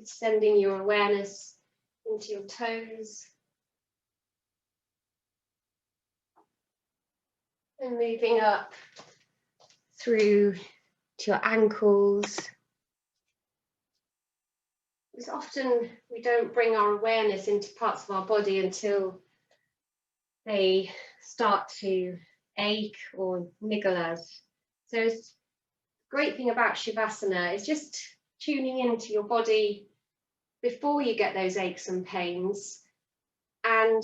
Sending your awareness into your toes. And moving up through to your ankles. Because often we don't bring our awareness into parts of our body until they start to ache or niggle us. So it's the great thing about Shavasana is just tuning into your body before you get those aches and pains and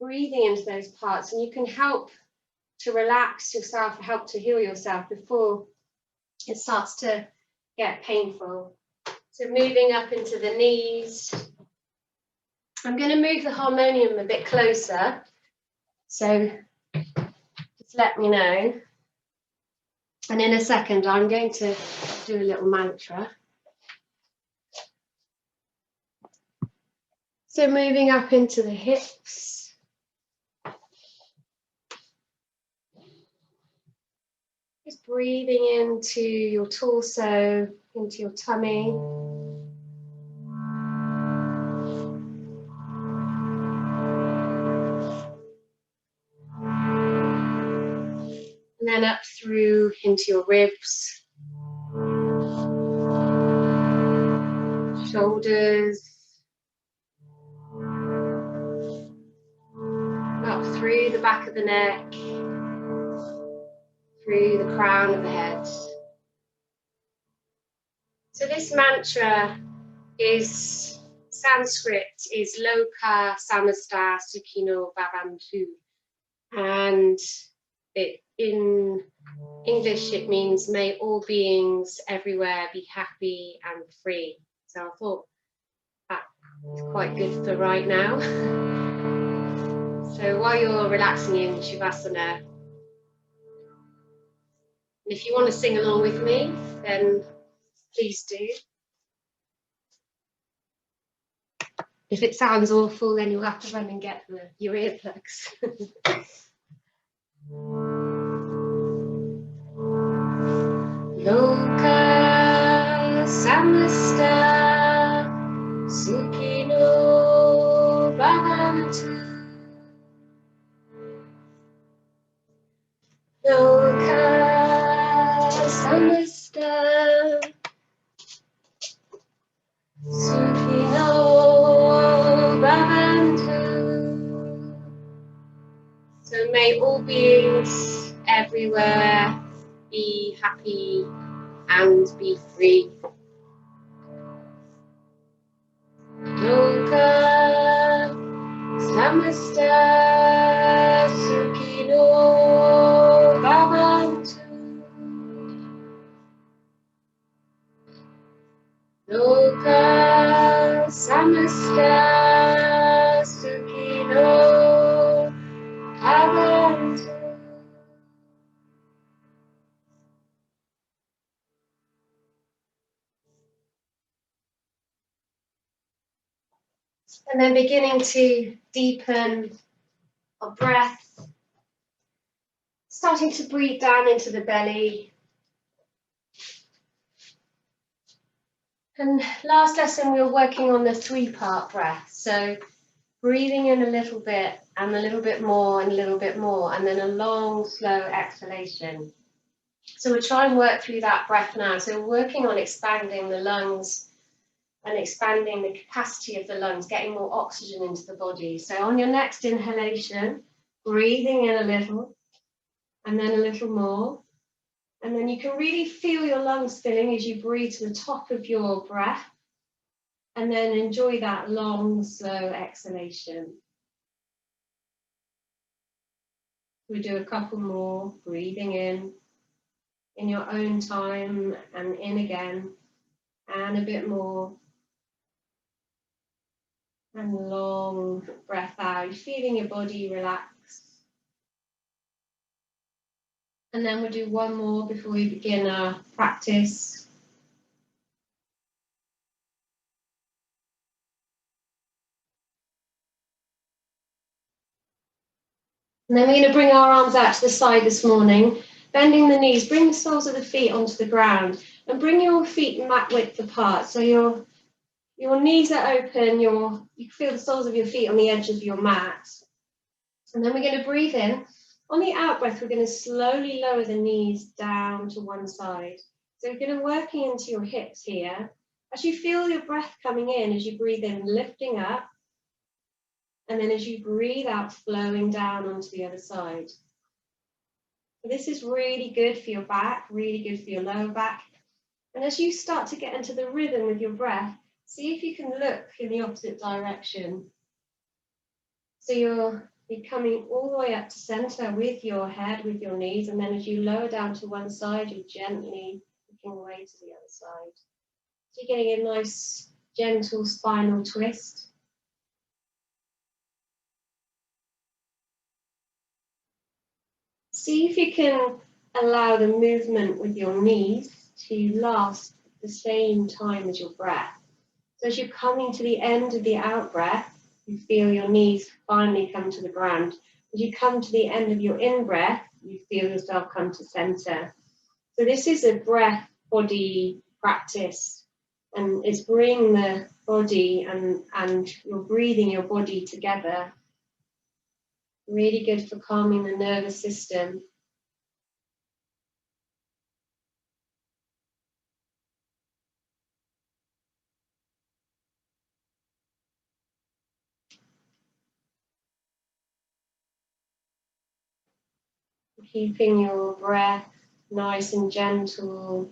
breathing into those parts, and you can help to relax yourself, help to heal yourself before it starts to get painful. So moving up into the knees. I'm going to move the harmonium a bit closer, so just let me know. And in a second, I'm going to do a little mantra. So moving up into the hips. Just breathing into your torso, into your tummy. And then up through into your ribs, shoulders, up through the back of the neck, through the crown of the head. So this mantra is Sanskrit, is Lokah Samasta Sukhino Bhavantu, and in English it means may all beings everywhere be happy and free. So I thought that is quite good for right now. So while you're relaxing in Shavasana, if you want to sing along with me, then please do. If it sounds awful, then you'll have to run and get your earplugs. Lokah samasta sukhino bhavantu. Lokah samasta sukhino bhavantu. So may all beings everywhere be happy and be free. Lokah samasta sukhino bhavantu. Lokah samasta sukhino bhavantu. And then beginning to deepen our breath, starting to breathe down into the belly. And last lesson we were working on the 3-part breath. So breathing in a little bit and a little bit more and a little bit more, and then a long, slow exhalation. So we'll try and work through that breath now. So we're working on expanding the lungs and expanding the capacity of the lungs, getting more oxygen into the body. So on your next inhalation, breathing in a little, and then a little more. And then you can really feel your lungs filling as you breathe to the top of your breath. And then enjoy that long, slow exhalation. We'll do a couple more, breathing in your own time, and in again, and a bit more. And long breath out, feeling your body relax. And then we'll do one more before we begin our practice. And then we're going to bring our arms out to the side this morning, bending the knees, bring the soles of the feet onto the ground, and bring your feet mat width apart. So you're Your knees are open, you can feel the soles of your feet on the edge of your mat. And then we're going to breathe in. On the out breath, we're going to slowly lower the knees down to one side. So we're going to work into your hips here. As you feel your breath coming in, as you breathe in, lifting up. And then as you breathe out, flowing down onto the other side. So this is really good for your back, really good for your lower back. And as you start to get into the rhythm with your breath, see if you can look in the opposite direction. So you're coming all the way up to center with your head, with your knees, and then as you lower down to one side, you're gently looking away to the other side. So you're getting a nice, gentle spinal twist. See if you can allow the movement with your knees to last the same time as your breath. So as you're coming to the end of the out breath, you feel your knees finally come to the ground. As you come to the end of your in breath, you feel yourself come to center. So this is a breath body practice, and it's bringing the body and your breathing, your body together. Really good for calming the nervous system. Keeping your breath nice and gentle,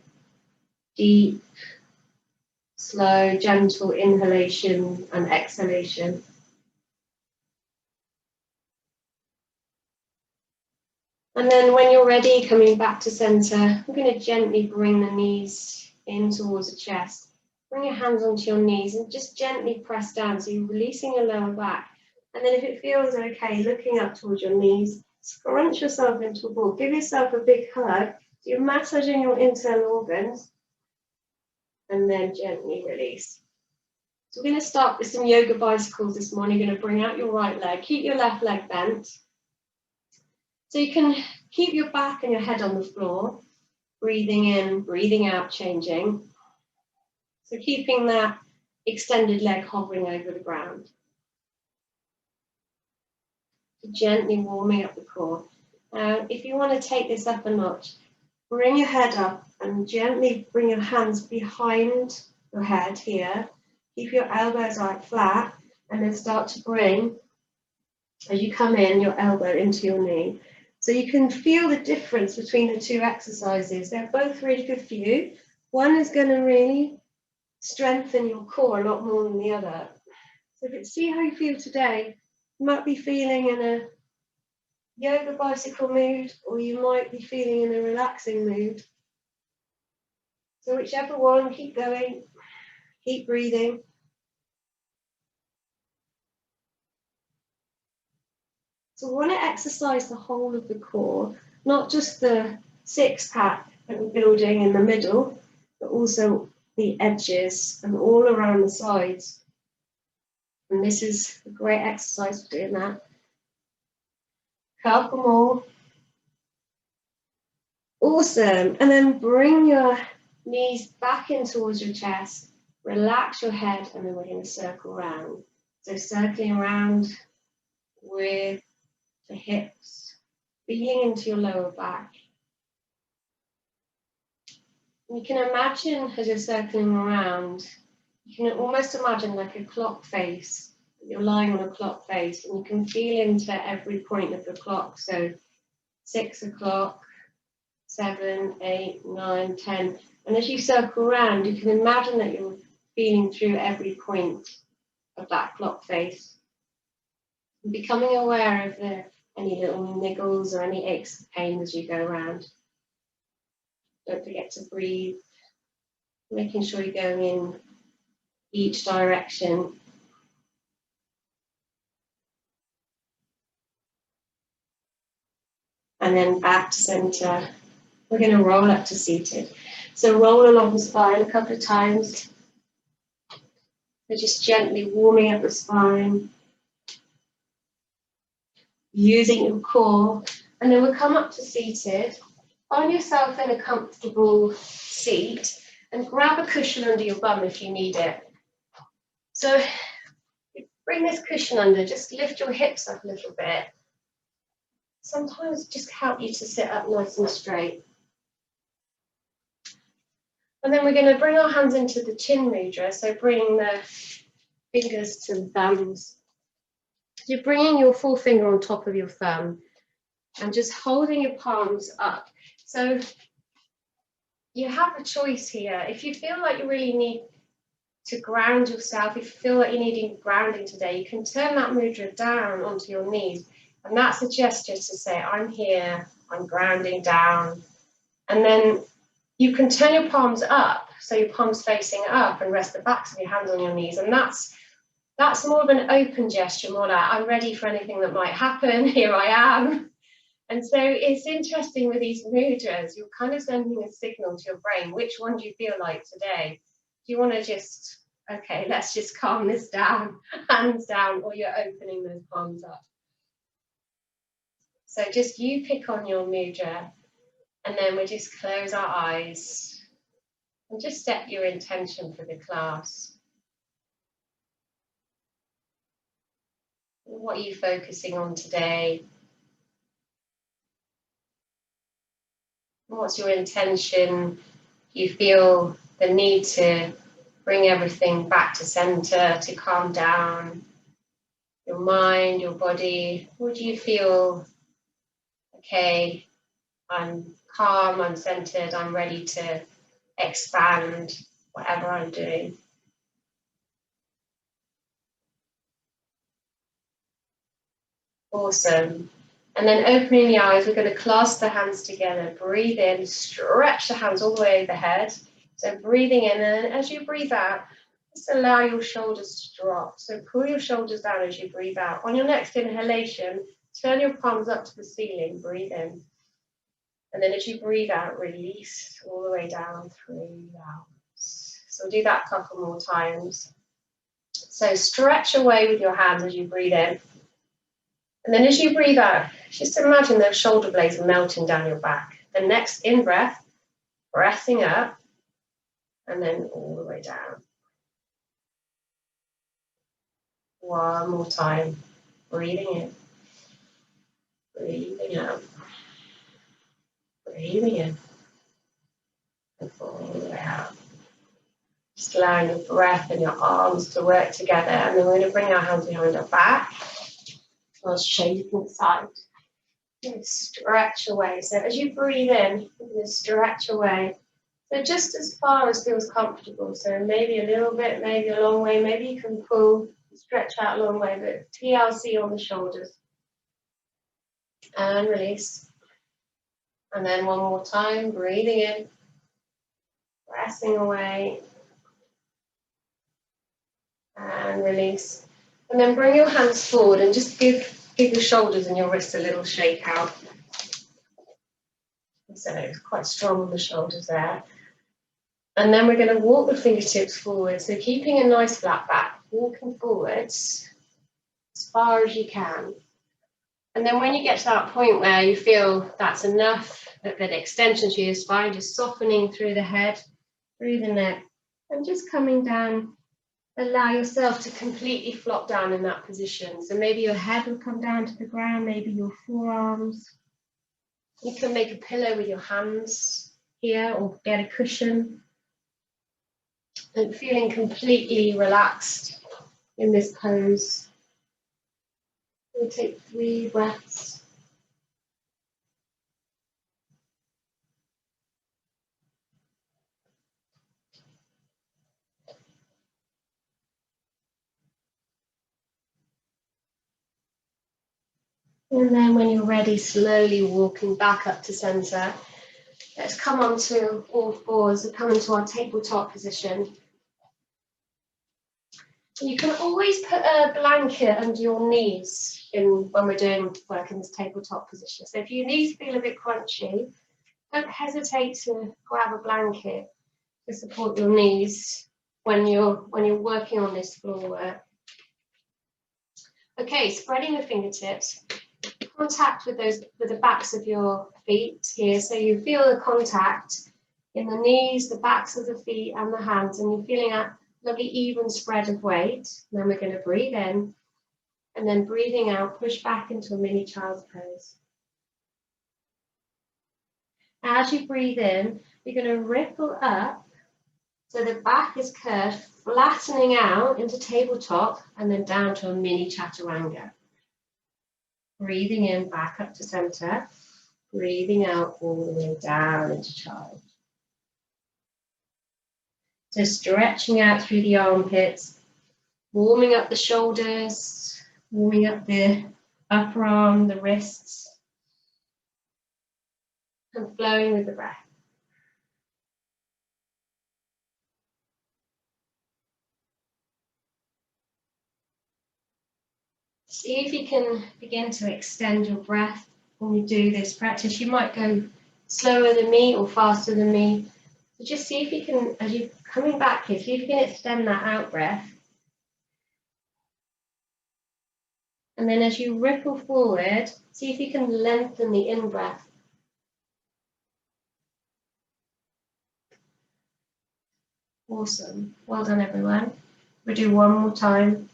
deep, slow, gentle inhalation and exhalation. And then when you're ready, coming back to center, we're going to gently bring the knees in towards the chest. Bring your hands onto your knees and just gently press down. So you're releasing your lower back. And then if it feels okay, looking up towards your knees, scrunch yourself into a ball. Give yourself a big hug. So you're massaging your internal organs. And then gently release. So we're going to start with some yoga bicycles this morning. You're going to bring out your right leg. Keep your left leg bent. So you can keep your back and your head on the floor. Breathing in, breathing out, changing. So keeping that extended leg hovering over the ground. Gently warming up the core. Now, if you want to take this up a notch, bring your head up and gently bring your hands behind your head here. Keep your elbows out flat and then start to bring, as you come in, your elbow into your knee. So you can feel the difference between the two exercises. They're both really good for you. One is going to really strengthen your core a lot more than the other. So see how you feel today. You might be feeling in a yoga bicycle mood, or you might be feeling in a relaxing mood. So whichever one, keep going, keep breathing. So we want to exercise the whole of the core, not just the six-pack that we're building in the middle, but also the edges and all around the sides. And this is a great exercise for doing that. Couple more. Awesome. And then bring your knees back in towards your chest. Relax your head, and then we're going to circle around. So circling around with the hips, feeling into your lower back. And you can imagine as you're circling around, you can almost imagine like a clock face. You're lying on a clock face, and you can feel into every point of the clock. So 6 o'clock, 7, 8, 9, 10. And as you circle around, you can imagine that you're feeling through every point of that clock face. And becoming aware of any little niggles or any aches and pains as you go around. Don't forget to breathe, making sure you're going in each direction. And then back to center. We're going to roll up to seated. So roll along the spine a couple of times. So just gently warming up the spine. Using your core. And then we'll come up to seated. Find yourself in a comfortable seat and grab a cushion under your bum if you need it. So bring this cushion under, just lift your hips up a little bit. Sometimes just help you to sit up nice and straight. And then we're going to bring our hands into the chin mudra, so bring the fingers to the thumbs. You're bringing your forefinger on top of your thumb and just holding your palms up. So you have a choice here. If you feel like you really need to ground yourself, if you feel like you're needing grounding today, you can turn that mudra down onto your knees. And that's a gesture to say, I'm here, I'm grounding down. And then you can turn your palms up, so your palms facing up, and rest the backs of your hands on your knees. And that's more of an open gesture, more like, I'm ready for anything that might happen, here I am. And so it's interesting with these mudras, you're kind of sending a signal to your brain, which one do you feel like today? Do you want to just, okay, let's just calm this down, hands down, or you're opening those palms up? So just you pick on your mudra, and then we just close our eyes and just set your intention for the class. What are you focusing on today? What's your intention? You feel the need to bring everything back to center, to calm down your mind, your body. Or do you feel, okay, I'm calm, I'm centered, I'm ready to expand whatever I'm doing? Awesome. And then opening the eyes, we're going to clasp the hands together. Breathe in, stretch the hands all the way overhead. So breathing in, and as you breathe out, just allow your shoulders to drop. So pull your shoulders down as you breathe out. On your next inhalation, turn your palms up to the ceiling. Breathe in. And then as you breathe out, release all the way down through the arms. So we'll do that a couple more times. So stretch away with your hands as you breathe in. And then as you breathe out, just imagine those shoulder blades melting down your back. The next in-breath, breathing up, and then all the way down. One more time. Breathing in. Breathing out. Breathing in. And all the way out. Just allowing your breath and your arms to work together. And then we're going to bring our hands behind our back. I'll show you from the side. Stretch away. So as you breathe in, you're going to stretch away. So just as far as feels comfortable. So maybe a little bit, maybe a long way. Maybe you can pull, stretch out a long way, but TLC on the shoulders. And release. And then one more time, breathing in, pressing away. And release. And then bring your hands forward and just give your shoulders and your wrists a little shake out. So it's quite strong on the shoulders there. And then we're going to walk the fingertips forward. So keeping a nice flat back, walking forwards as far as you can. And then when you get to that point where you feel that's enough, that extension to your spine, just softening through the head, through the neck, and just coming down. Allow yourself to completely flop down in that position. So maybe your head will come down to the ground, maybe your forearms. You can make a pillow with your hands here or get a cushion. And feeling completely relaxed in this pose. We'll take 3 breaths. And then when you're ready, slowly walking back up to center. Let's come onto all fours and come into our tabletop position. You can always put a blanket under your knees when we're doing work in this tabletop position. So if your knees feel a bit crunchy, don't hesitate to grab a blanket to support your knees when you're working on this floor work. Okay, spreading the fingertips. Contact with the backs of your feet here, so you feel the contact in the knees, the backs of the feet and the hands, and you're feeling Lovely even spread of weight. And then we're going to breathe in, and then breathing out, push back into a mini child's pose. As you breathe in, you're going to ripple up so the back is curved, flattening out into tabletop and then down to a mini chaturanga. Breathing in back up to center, breathing out all the way down into child. So stretching out through the armpits, warming up the shoulders, warming up the upper arm, the wrists, and flowing with the breath. See if you can begin to extend your breath when you do this practice. You might go slower than me or faster than me. So just see if you can, as you're coming back here, see if you can extend that out breath. And then as you ripple forward, see if you can lengthen the in-breath. Awesome. Well done, everyone. We'll do one more time.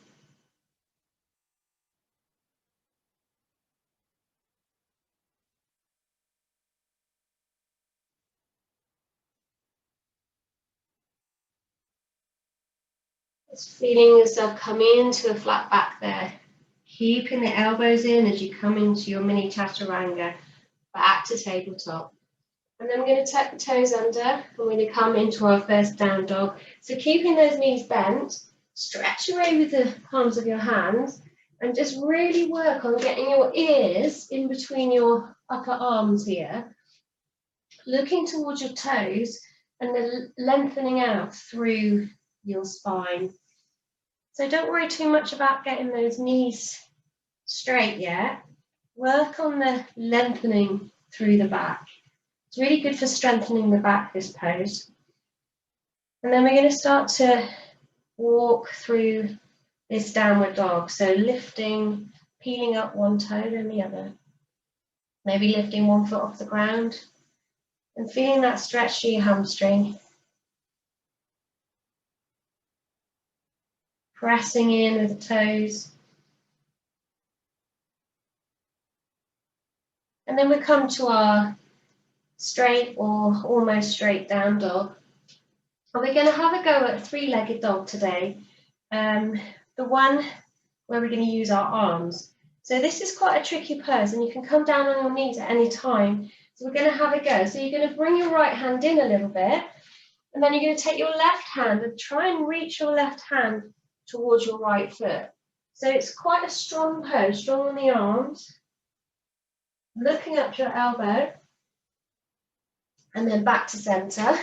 Just feeling yourself coming into a flat back there. Keeping the elbows in as you come into your mini chaturanga, back to tabletop. And then we're going to tuck the toes under, and we're going to come into our first down dog. So keeping those knees bent, stretch away with the palms of your hands, and just really work on getting your ears in between your upper arms here, looking towards your toes, and then lengthening out through your spine. So don't worry too much about getting those knees straight yet. Work on the lengthening through the back. It's really good for strengthening the back, this pose. And then we're going to start to walk through this downward dog. So lifting, peeling up one toe, then the other. Maybe lifting one foot off the ground and feeling that stretch to your hamstring. Pressing in with the toes. And then we come to our straight or almost straight down dog. And we're going to have a go at a three-legged dog today. The one where we're going to use our arms. So this is quite a tricky pose, and you can come down on your knees at any time. So we're going to have a go. So you're going to bring your right hand in a little bit, and then you're going to take your left hand and try and reach your left hand towards your right foot. So it's quite a strong pose, strong on the arms, looking up your elbow, and then back to center.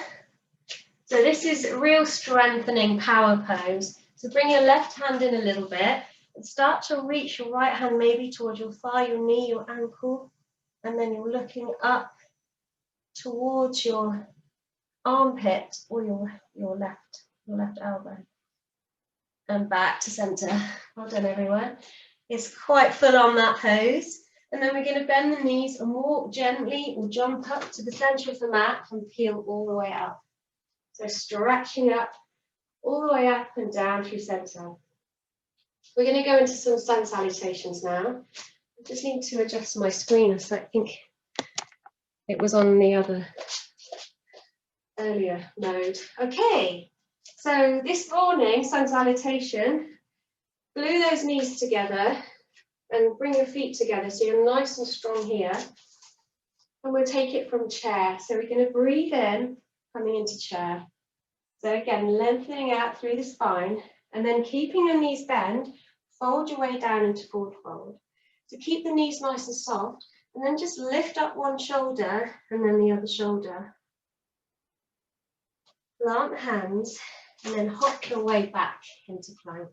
So this is a real strengthening power pose. So bring your left hand in a little bit and start to reach your right hand maybe towards your thigh, your knee, your ankle, and then you're looking up towards your armpit or your left elbow. And back to center. Well done, everyone. It's quite full on, that pose. And then we're going to bend the knees and walk gently or jump up to the center of the mat and peel all the way up. So stretching up all the way up and down through center. We're going to go into some sun salutations now. I just need to adjust my screen, so I think it was on the other earlier mode. Okay. So this morning, sun salutation, glue those knees together and bring your feet together so you're nice and strong here. And we'll take it from chair. So we're going to breathe in, coming into chair. So again, lengthening out through the spine, and then keeping your knees bent, fold your way down into forward fold. So keep the knees nice and soft, and then just lift up one shoulder and then the other shoulder. Plant the hands, and then hop your way back into plank.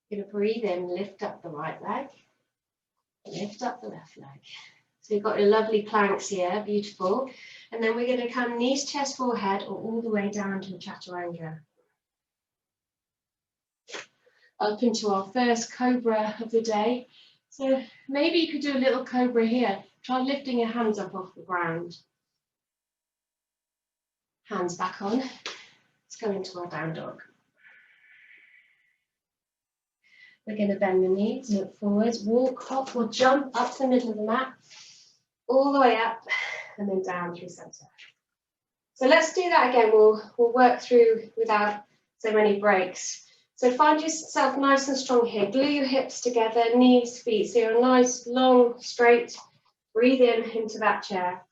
You're going to breathe in, lift up the right leg, lift up the left leg. So you've got your lovely planks here, beautiful. And then we're going to come knees, chest, forehead, or all the way down to chaturanga. Up into our first cobra of the day. So maybe you could do a little cobra here. Try lifting your hands up off the ground. Hands back on. Let's go into our down dog. We're going to bend the knees, look forwards, walk, hop or jump up to the middle of the mat, all the way up and then down through center. So let's do that again. We'll work through without so many breaks. So find yourself nice and strong here. Glue your hips together, knees, feet. So you're nice, long, straight. Breathe in into that chair.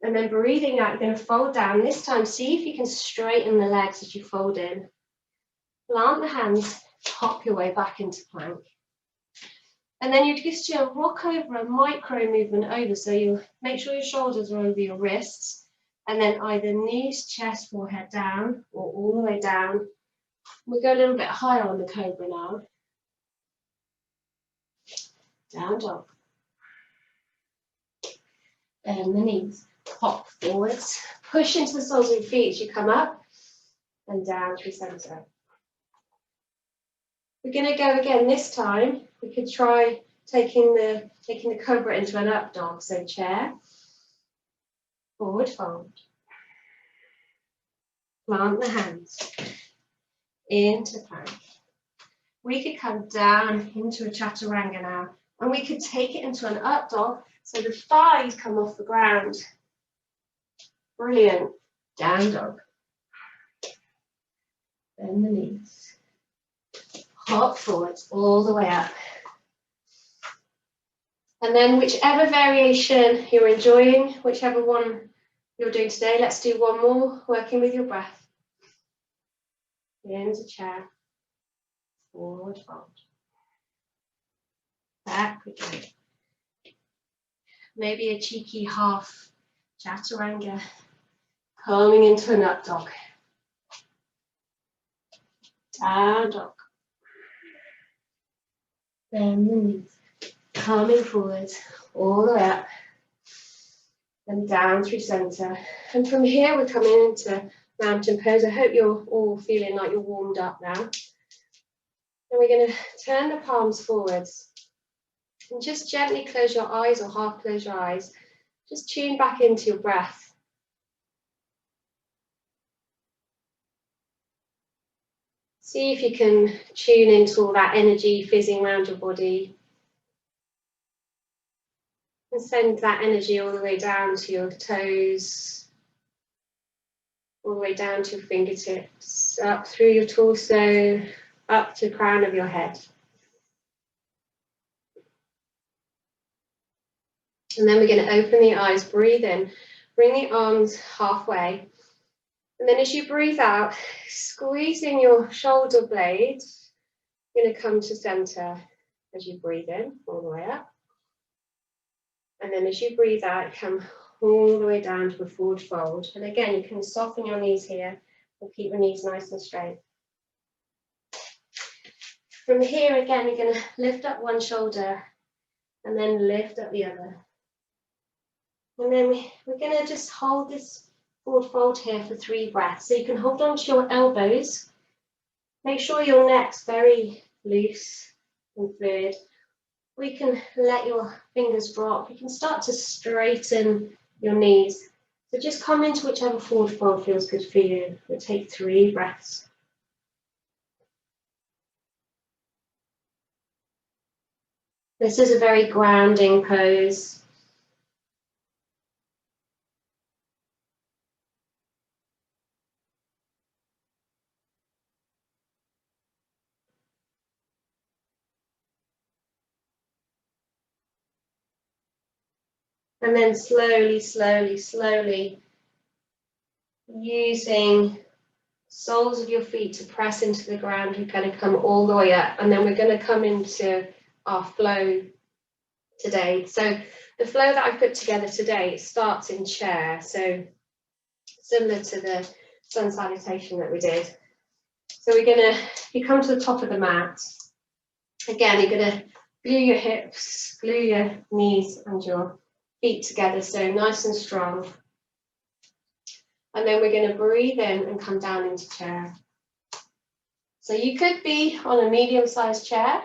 And then breathing out, you're going to fold down. This time, see if you can straighten the legs as you fold in. Plant the hands, hop your way back into plank. And then you just do a rock over, a micro movement over. So you make sure your shoulders are over your wrists. And then either knees, chest, forehead down, or all the way down. We'll go a little bit higher on the cobra now. Down dog. Bend the knees. Hop forwards. Push into the soles of your feet as you come up. And down through center. We're going to go again this time. We could try taking the cobra into an up dog. So chair. Forward fold. Plant the hands. Into plank. We could come down into a chaturanga now. And we could take it into an up dog. So the thighs come off the ground. Brilliant. Down dog. Bend the knees. Hop forwards all the way up. And then whichever variation you're enjoying, whichever one you're doing today, let's do one more, working with your breath. Into chair. Forward fold. Back we go. Maybe a cheeky half chaturanga. Coming into an up dog. Down dog. Bend the knees. Coming forwards, all the way up. And down through center. And from here we're coming into mountain pose. I hope you're all feeling like you're warmed up now. And we're going to turn the palms forwards. And just gently close your eyes or half close your eyes. Just tune back into your breath. See if you can tune into all that energy fizzing around your body. And send that energy all the way down to your toes, all the way down to your fingertips, up through your torso, up to the crown of your head. And then we're going to open the eyes, breathe in, bring the arms halfway. And then as you breathe out, squeezing your shoulder blades, you're going to come to center as you breathe in, all the way up. And then as you breathe out, come all the way down to a forward fold. And again, you can soften your knees here and keep your knees nice and straight. From here, again, you're going to lift up one shoulder and then lift up the other. And then we're going to just hold this forward fold here for 3 breaths. So you can hold on to your elbows. Make sure your neck's very loose and fluid. We can let your fingers drop. You can start to straighten your knees. So just come into whichever forward fold feels good for you. We'll take 3 breaths. This is a very grounding pose. And then slowly, slowly, slowly, using soles of your feet to press into the ground, you're going to come all the way up. And then we're going to come into our flow today. So the flow that I've put together today starts in chair. So similar to the sun salutation that we did. So we're going to, you come to the top of the mat. Again, you're going to glue your hips, glue your knees and your feet together, so nice and strong. And then we're going to breathe in and come down into chair. So you could be on a medium-sized chair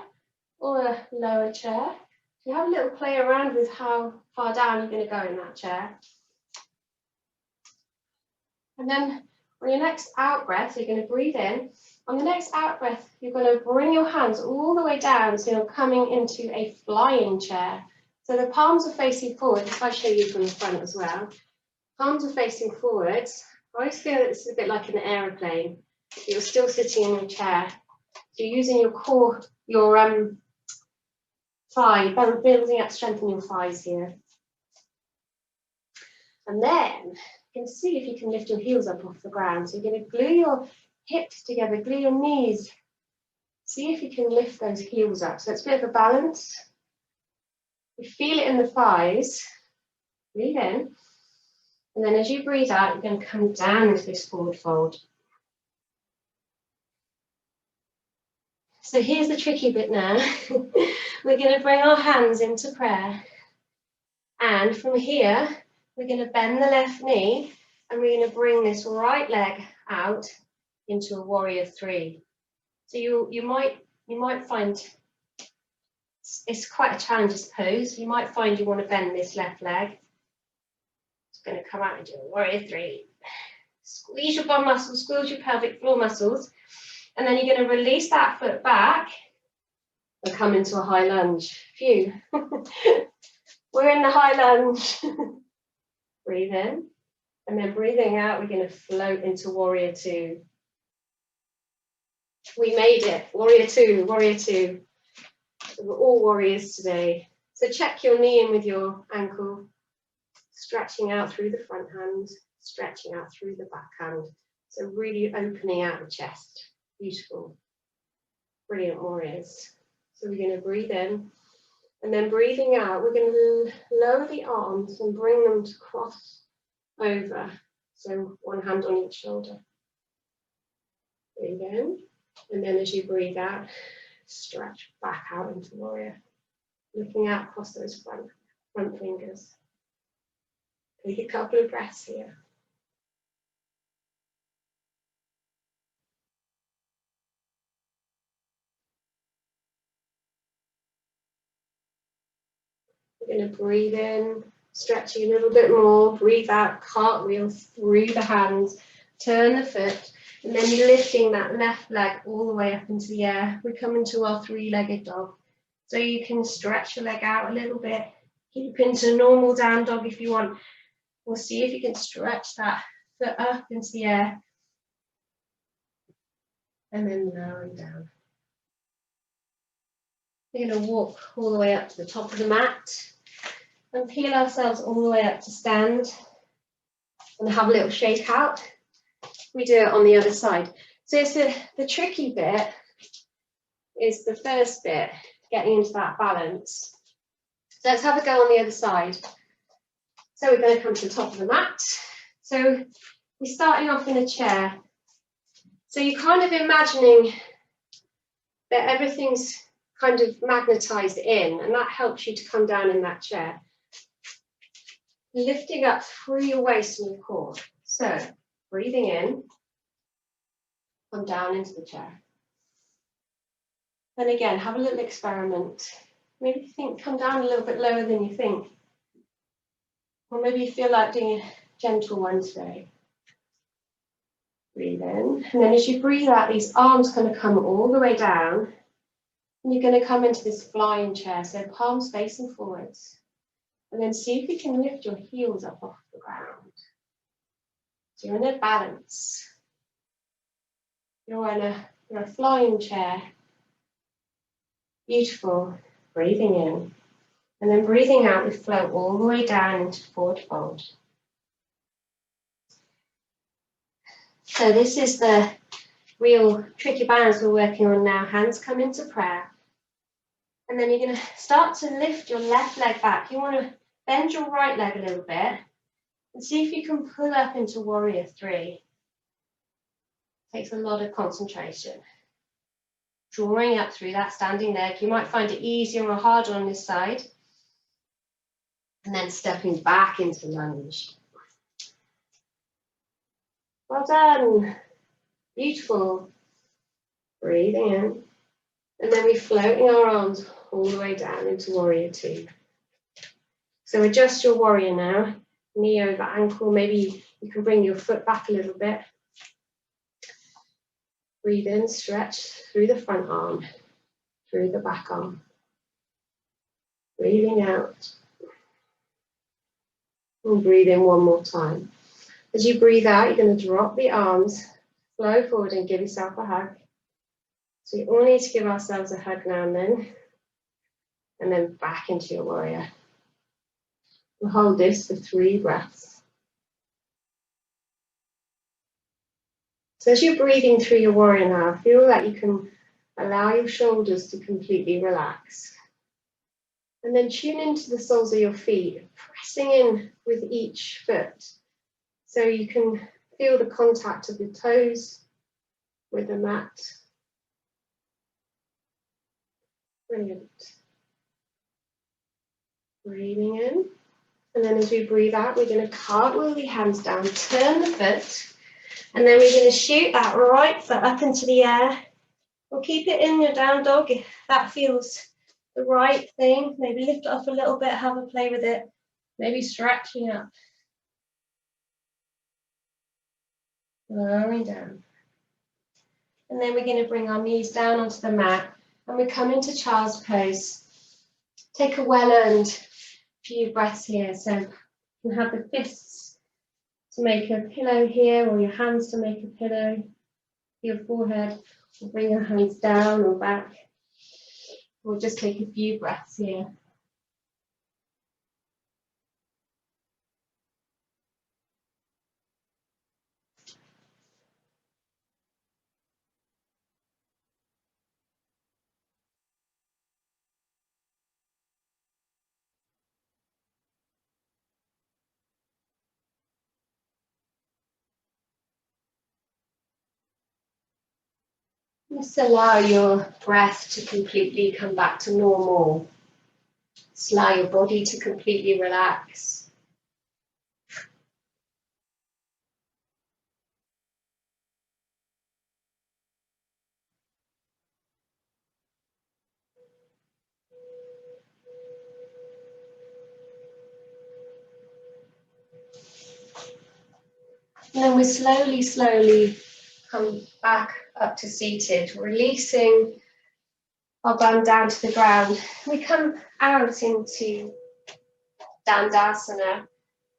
or a lower chair. You have a little play around with how far down you're going to go in that chair. And then On your next out breath, you're going to breathe in. On the next out breath, you're going to bring your hands all the way down, so you're coming into a flying chair. So the palms are facing forward. If I show you from the front as well, palms are facing forwards. I always feel that this is a bit like an aeroplane. You're still sitting in your chair. So you're using your core, your thigh, building up strength in your thighs here. And then you can see if you can lift your heels up off the ground. So you're going to glue your hips together, glue your knees. See if you can lift those heels up. So it's a bit of a balance. You feel it in the thighs. Breathe in. And then as you breathe out, you're going to come down into this forward fold. So here's the tricky bit now. We're going to bring our hands into prayer. And from here, we're going to bend the left knee and we're going to bring this right leg out into a warrior three. So you might find it's quite a challenge, I suppose. You might find you want to bend this left leg. It's going to come out into a warrior three. Squeeze your bum muscles, squeeze your pelvic floor muscles. And then you're going to release that foot back and come into a high lunge. Phew. We're in the high lunge. Breathe in. And then breathing out, we're going to float into warrior two. We made it. Warrior two, warrior two. So we're all warriors today. So check your knee in with your ankle. Stretching out through the front hand, stretching out through the back hand. So really opening out the chest. Beautiful. Brilliant warriors. So we're going to breathe in. And then breathing out, we're going to lower the arms and bring them to cross over. So one hand on each shoulder. Breathe in. And then as you breathe out, stretch back out into warrior. Looking out across those front fingers. Take a couple of breaths here. We're going to breathe in, stretching a little bit more, breathe out, cartwheel through the hands, turn the foot, and then you're lifting that left leg all the way up into the air. We come into our three-legged dog. So you can stretch your leg out a little bit, keep into normal down dog if you want. We'll see if you can stretch that foot up into the air. And then lowering down. We're going to walk all the way up to the top of the mat and peel ourselves all the way up to stand and have a little shake out. We do it on the other side. So it's the tricky bit is the first bit, getting into that balance. So let's have a go on the other side. So we're going to come to the top of the mat. So we're starting off in a chair. So you're kind of imagining that everything's kind of magnetized in, and that helps you to come down in that chair. Lifting up through your waist and your core. So breathing in, come down into the chair. Then again, have a little experiment. Maybe come down a little bit lower than you think. Or maybe you feel like doing a gentle one today. Breathe in, and then as you breathe out, these arms kind of come all the way down. And you're going to come into this flying chair, so palms facing forwards. And then see if you can lift your heels up off the ground. So you're in a balance. You're in a flying chair. Beautiful. Breathing in. And then breathing out, we float all the way down into forward fold. So this is the real tricky balance we're working on now. Hands come into prayer. And then you're going to start to lift your left leg back. You want to bend your right leg a little bit and see if you can pull up into warrior three. Takes a lot of concentration. Drawing up through that standing leg. You might find it easier or harder on this side. And then stepping back into lunge. Well done. Beautiful. Breathing in. And then we're floating our arms all the way down into warrior two. So adjust your warrior now. Knee over ankle. Maybe you can bring your foot back a little bit. Breathe in, stretch through the front arm, through the back arm. Breathing out. And breathe in one more time. As you breathe out, you're going to drop the arms, flow forward and give yourself a hug. So we all need to give ourselves a hug now and then back into your warrior. We'll hold this for 3 breaths. So as you're breathing through your warrior now, feel that you can allow your shoulders to completely relax. And then tune into the soles of your feet, pressing in with each foot. So you can feel the contact of the toes with the mat. Brilliant. Breathing in. And then as we breathe out, we're going to cartwheel the hands down, turn the foot, and then we're going to shoot that right foot up into the air. We'll keep it in your down dog if that feels the right thing. Maybe lift it up a little bit, have a play with it. Maybe stretching up. Lowering down. And then we're going to bring our knees down onto the mat and we come into child's pose. Take a well-earned few breaths here. So you can have the fists to make a pillow here or your hands to make a pillow for your forehead. Or bring your hands down or back. We'll just take a few breaths here. Just allow your breath to completely come back to normal. Just allow your body to completely relax. And then we slowly come back up to seated, releasing our bum down to the ground. We come out into Dandasana,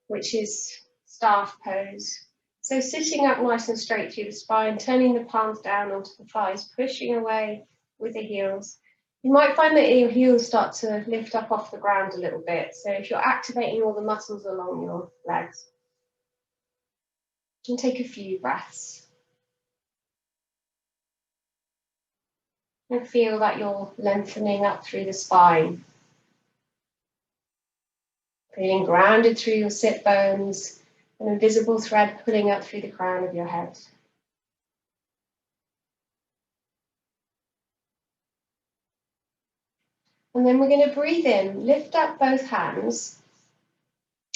which is staff pose. So sitting up nice and straight through the spine, turning the palms down onto the thighs, pushing away with the heels. You might find that your heels start to lift up off the ground a little bit. So if you're activating all the muscles along your legs, you can take a few breaths. And feel that you're lengthening up through the spine. Feeling grounded through your sit bones, an invisible thread pulling up through the crown of your head. And then we're going to breathe in, lift up both hands.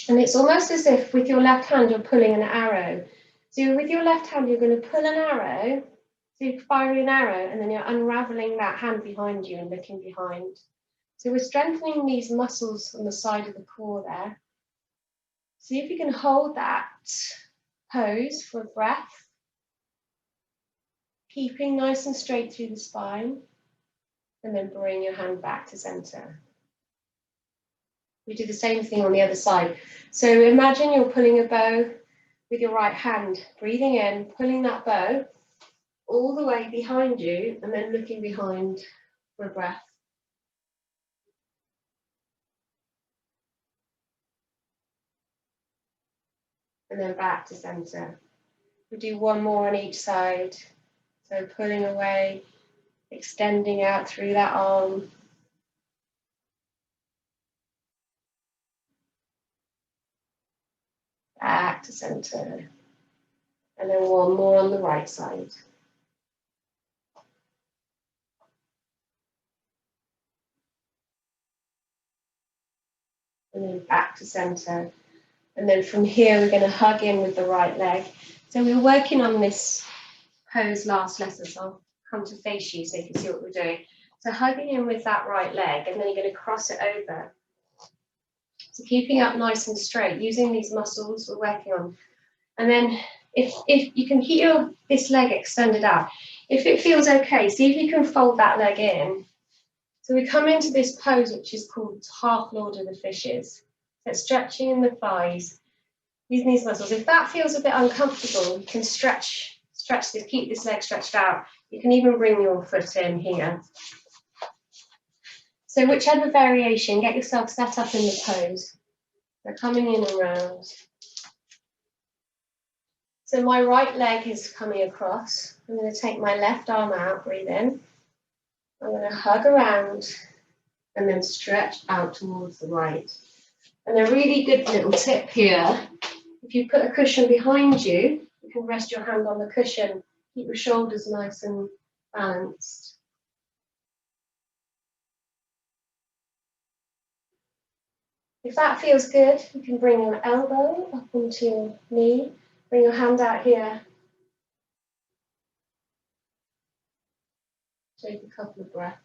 And it's almost as if with your left hand you're pulling an arrow. So with your left hand you're going to pull an arrow. So you're firing an arrow and then you're unraveling that hand behind you and looking behind. So we're strengthening these muscles on the side of the core there. See if you can hold that pose for a breath. Keeping nice and straight through the spine. And then bring your hand back to center. We do the same thing on the other side. So imagine you're pulling a bow with your right hand, breathing in, pulling that bow all the way behind you and then looking behind for a breath. And then back to center. We do one more on each side. So pulling away, extending out through that arm. Back to center. And then one more on the right side. And then back to center. And then from here, we're going to hug in with the right leg. So we were working on this pose last lesson, so I'll come to face you so you can see what we're doing. So hugging in with that right leg, and then you're going to cross it over. So keeping up nice and straight, using these muscles we're working on. And then if you can keep this leg extended out, If it feels okay, see if you can fold that leg in. So we come into this pose, which is called half Lord of the Fishes. So stretching in the thighs, using these muscles. If that feels a bit uncomfortable, you can stretch this, keep this leg stretched out. You can even bring your foot in here. So whichever variation, get yourself set up in the pose. So coming in and round. So my right leg is coming across. I'm going to take my left arm out, breathe in. I'm going to hug around and then stretch out towards the right. And a really good little tip here, if you put a cushion behind you, you can rest your hand on the cushion, keep your shoulders nice and balanced. If that feels good, you can bring your elbow up onto your knee, bring your hand out here. Take a couple of breaths.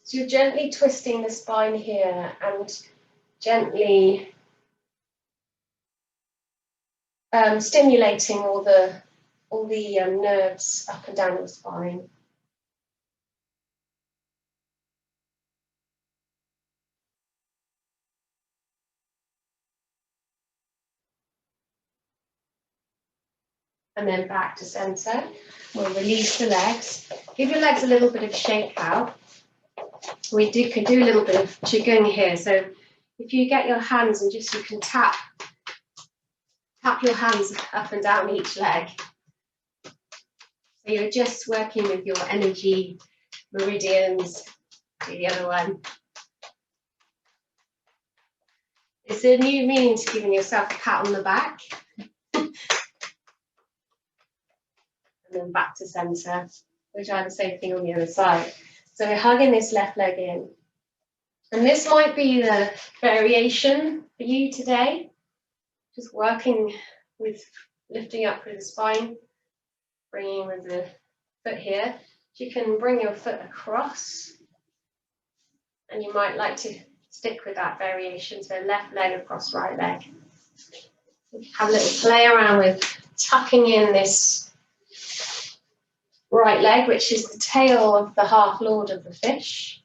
So you're gently twisting the spine here and gently stimulating all the nerves up and down the spine. And then back to center. We'll release the legs. Give your legs a little bit of shake out. We could do a little bit of qigong here. So if you get your hands and just you can tap your hands up and down each leg. So you're just working with your energy meridians. Do the other one. It's a new meaning to giving yourself a pat on the back. And then back to center. We'll try the same thing on the other side. So we're hugging this left leg in. And this might be the variation for you today. Just working with lifting up through the spine, bringing with the foot here. You can bring your foot across. And you might like to stick with that variation. So left leg across right leg. Have a little play around with tucking in this right leg, which is the tail of the half Lord of the fish.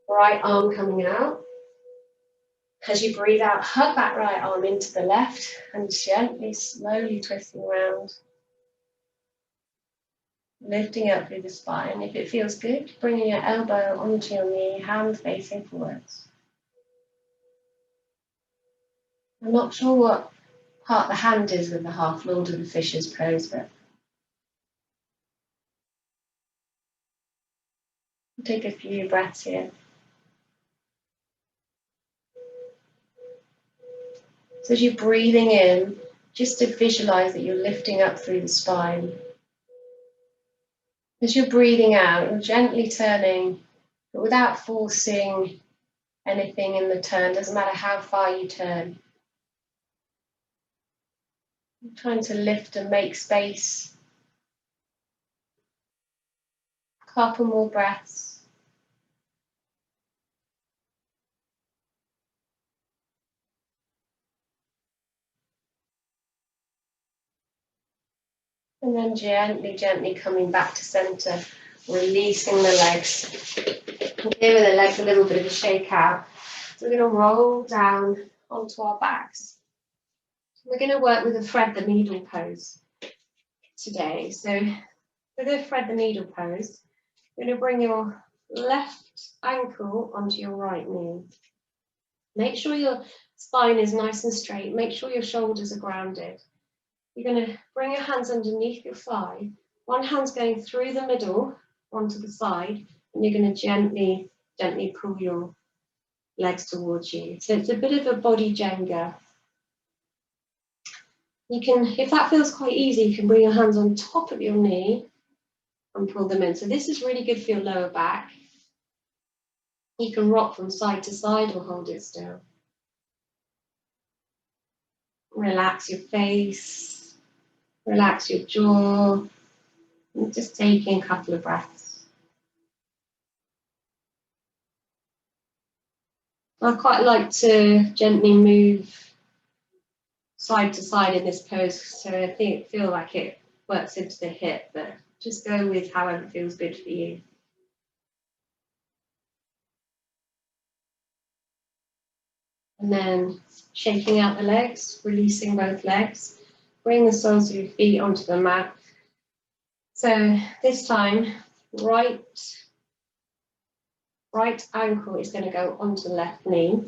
Right arm coming out. As you breathe out, hug that right arm into the left and gently, slowly twisting around. Lifting up through the spine. If it feels good, bringing your elbow onto your knee, hand facing forwards. I'm not sure what part the hand is with the half Lord of the Fishes pose, but take a few breaths here. So as you're breathing in, just to visualize that you're lifting up through the spine. As you're breathing out, you're gently turning, but without forcing anything in the turn. Doesn't matter how far you turn. You're trying to lift and make space. A couple more breaths. And then gently, gently coming back to center, releasing the legs. Giving the legs a little bit of a shake out. So we're going to roll down onto our backs. We're going to work with a thread the needle pose today. So we're going to thread the needle pose. You're going to bring your left ankle onto your right knee. Make sure your spine is nice and straight. Make sure your shoulders are grounded. You're going to bring your hands underneath your thigh. One hand's going through the middle onto the side, and you're going to gently, gently pull your legs towards you. So it's a bit of a body Jenga. You can, if that feels quite easy, you can bring your hands on top of your knee and pull them in. So this is really good for your lower back. You can rock from side to side or hold it still. Relax your face, relax your jaw, and just taking a couple of breaths. I quite like to gently move side to side in this pose, so I feel like it works into the hip, but just go with however feels good for you. And then shaking out the legs, releasing both legs. Bring the soles of your feet onto the mat. So this time, right ankle is going to go onto the left knee.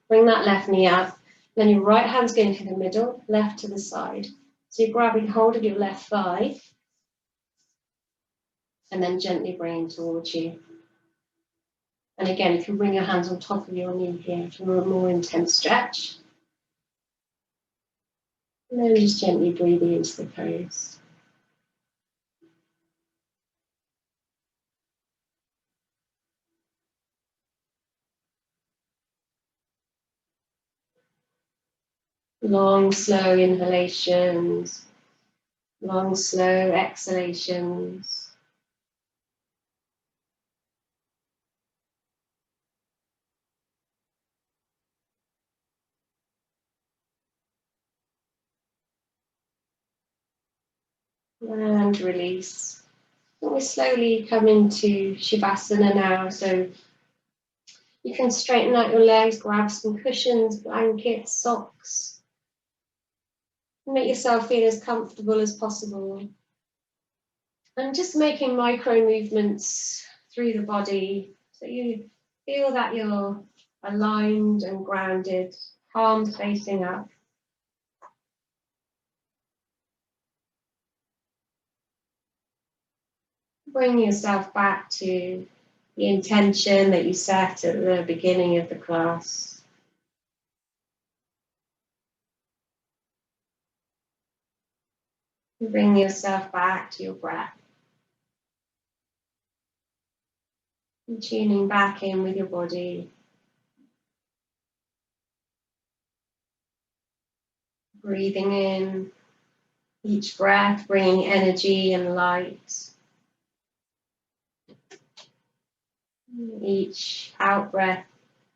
Bring that left knee up. Then your right hand's going to the middle, left to the side. So you're grabbing hold of your left thigh and then gently bringing towards you. And again, you can bring your hands on top of your knee here for a more intense stretch. And then just gently breathing into the pose. Long, slow inhalations, long, slow exhalations. And release. And we slowly come into Shavasana now. So you can straighten out your legs, grab some cushions, blankets, socks. Make yourself feel as comfortable as possible. And just making micro movements through the body so you feel that you're aligned and grounded, palms facing up. Bring yourself back to the intention that you set at the beginning of the class. Bring yourself back to your breath. And tuning back in with your body. Breathing in each breath, bringing energy and light. Each out breath,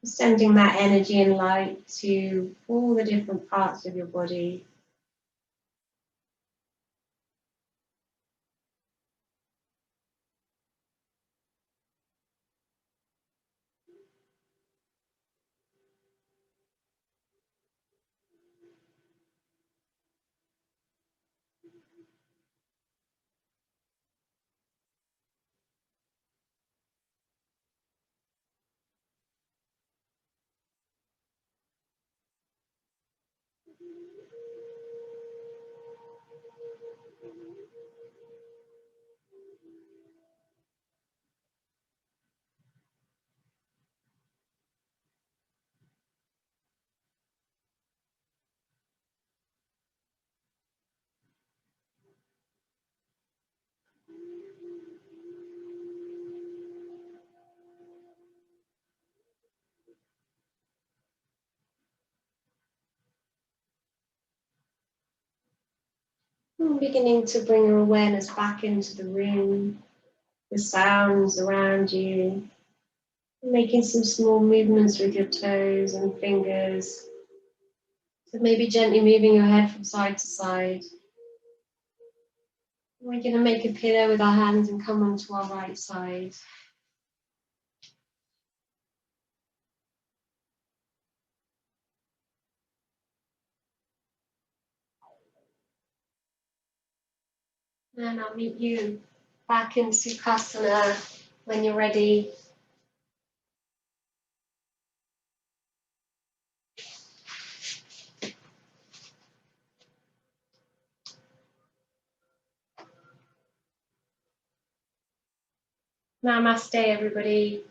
sending that energy and light to all the different parts of your body. And beginning to bring your awareness back into the room, the sounds around you, making some small movements with your toes and fingers. So maybe gently moving your head from side to side. We're going to make a pillow with our hands and come onto our right side. And I'll meet you back in Sukhasana when you're ready. Namaste, everybody.